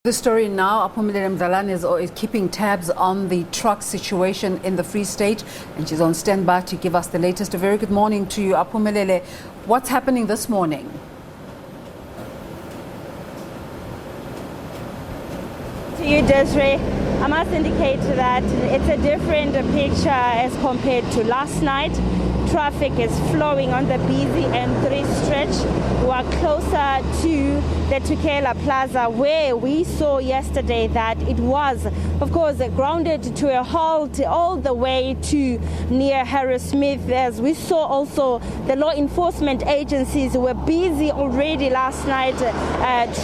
The story now, Aphumelele Mdlalane is keeping tabs on the truck situation in the Free State, and she's on standby to give us the latest. A very good morning to you, Aphumelele. What's happening this morning? To you, Desiree, I must indicate that it's a different picture as compared to last night. Traffic is flowing on the busy N3 stretch. We are closer to the Tukela Plaza, where we saw yesterday that it was, of course, grounded to a halt all the way to near Harris Smith. As we saw also, the law enforcement agencies were busy already last night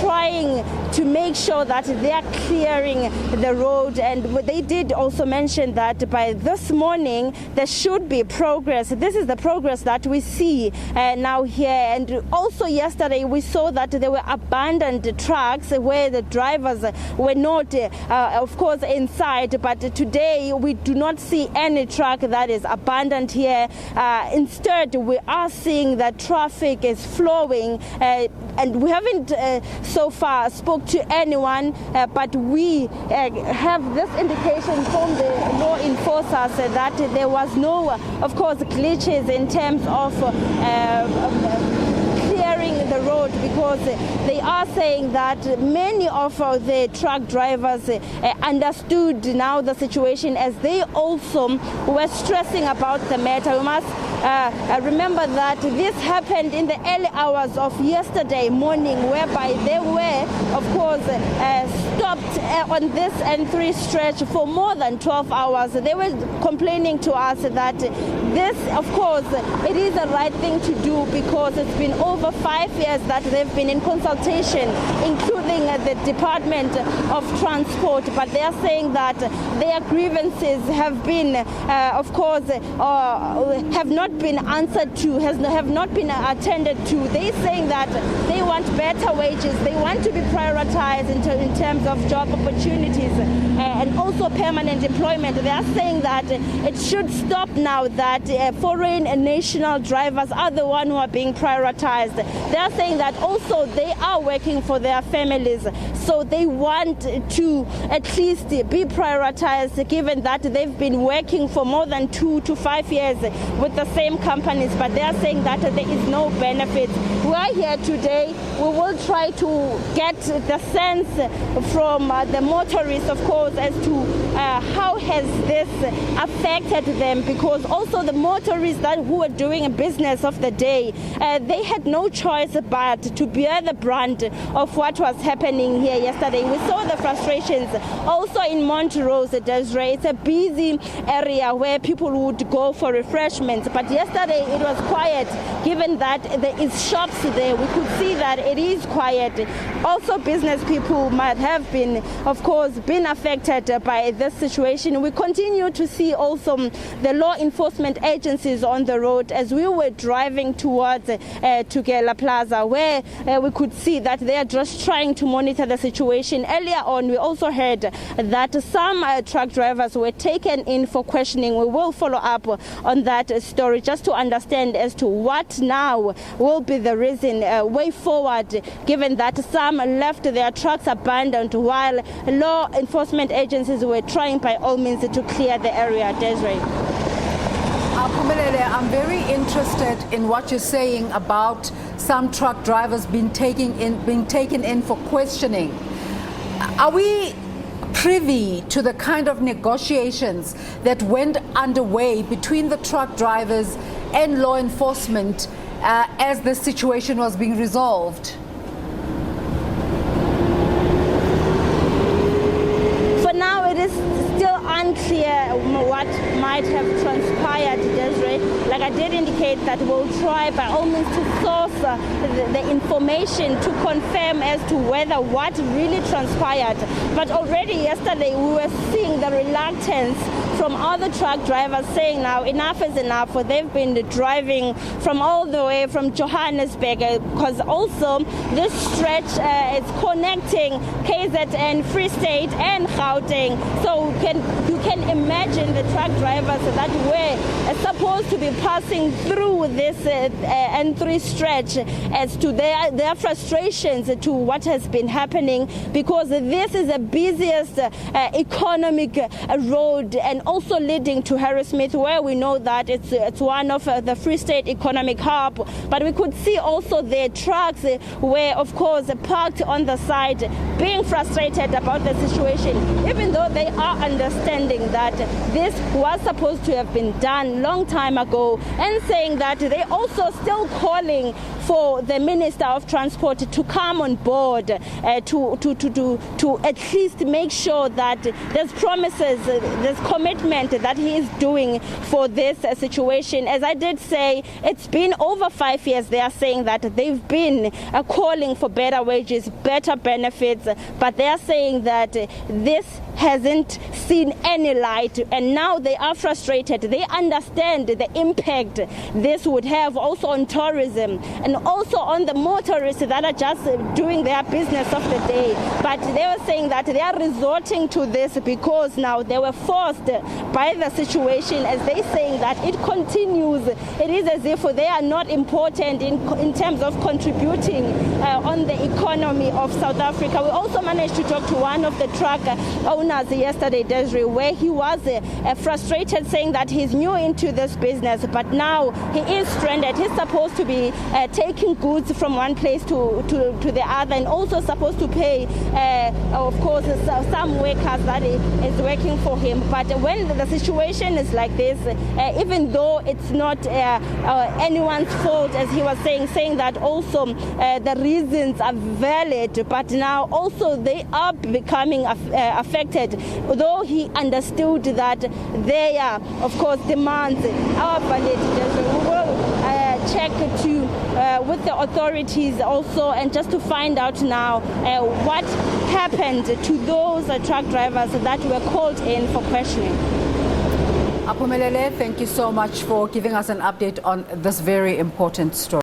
trying to make sure that they are clearing the road. And they did also mention that by this morning there should be progress. This is the progress that we see now here. And also yesterday we saw that there were abandoned trucks where the drivers were not, of course, inside. But today we do not see any truck that is abandoned here. Instead, we are seeing that traffic is flowing, and we haven't so far spoke to anyone, but we have this indication from the law enforcers that there was no, of course, glitches in terms of clearing the road, because they are saying that many of the truck drivers understood now the situation, as they also were stressing about the matter. We must remember that this happened in the early hours of yesterday morning, whereby they were, of course, stopped on this N3 stretch for more than 12 hours. They were complaining to us that this, of course, it is the right thing to do, because it's been over 5 years that they've been in consultation, including the Department of Transport. But they are saying that their grievances have been, of course, have not been answered to, have not been attended to. They're saying that they want better wages, they want to be prioritized in terms of job opportunities and also permanent employment. They are saying that it should stop now that foreign and national drivers are the ones who are being prioritized. They are saying that also they are working for their families, so they want to at least be prioritized, given that they've been working for more than 2 to 5 years with the same companies. But they are saying that there is no benefit. We are here today. We will try to get the sense from the motorists, of course, as to how has this affected them, because also the motorists who were doing a business of the day, they had no choice but to bear the brunt of what was happening here yesterday. We saw the frustrations also in Montrose, Desiree. It's a busy area where people would go for refreshments, but yesterday it was quiet, given that there is shops there. We could see that it is quiet. Also, business people might have been, of course, been affected by this situation. We continue to see also the law enforcement agencies on the road as we were driving towards Tukela Plaza, where we could see that they are just trying to monitor the situation. Earlier on, we also heard that some truck drivers were taken in for questioning. We will follow up on that story just to understand as to what now will be the reason way forward, given that some left their trucks abandoned while law enforcement agencies were trying by all means to clear the area. Desiree. Aphumelele, I'm very interested in what you're saying about some truck drivers being taken in for questioning. Are we privy to the kind of negotiations that went underway between the truck drivers and law enforcement as the situation was being resolved? For now, it is still unclear what might have transpired, Desiree. Like I did indicate that we'll try by all means to source the information to confirm as to whether what really transpired. But already yesterday we were seeing the reluctance from other truck drivers saying now enough is enough. They've been driving from all the way from Johannesburg, because also this stretch is connecting KZN, Free State and Gauteng. So you can imagine the truck drivers that were supposed to be passing through this N3 stretch as to their frustrations to what has been happening, because this is the busiest economic road and also leading to Harrismith, where we know that it's one of the Free State economic hub. But we could see also the trucks were, of course, parked on the side, being frustrated about the situation, even though they are understanding that this was supposed to have been done long time ago, and saying that they also still calling for the Minister of Transport to come on board to at least make sure that there's promises, there's commitment that he is doing for this situation. As I did say, it's been over 5 years. They are saying that they've been calling for better wages, better benefits, but they are saying that this hasn't seen any light, and now they are frustrated. They understand the impact this would have also on tourism and also on the motorists that are just doing their business of the day. But they were saying that they are resorting to this because now they were forced by the situation, as they saying that it continues. It is as if they are not important in terms of contributing on the economy of South Africa. We also managed to talk to one of the truck owners yesterday, Desiree, where he was frustrated, saying that he's new into this business, but now he is stranded. He's supposed to be taking goods from one place to the other, and also supposed to pay, of course, some workers that is working for him. But when the situation is like this, even though it's not anyone's fault, as he was saying that also the reasons are valid, but now also they are becoming affected, though he understood that their, of course, demands are valid. We will check with the authorities also, and just to find out now what happened to those truck drivers that were called in for questioning. Aphumelele, thank you so much for giving us an update on this very important story.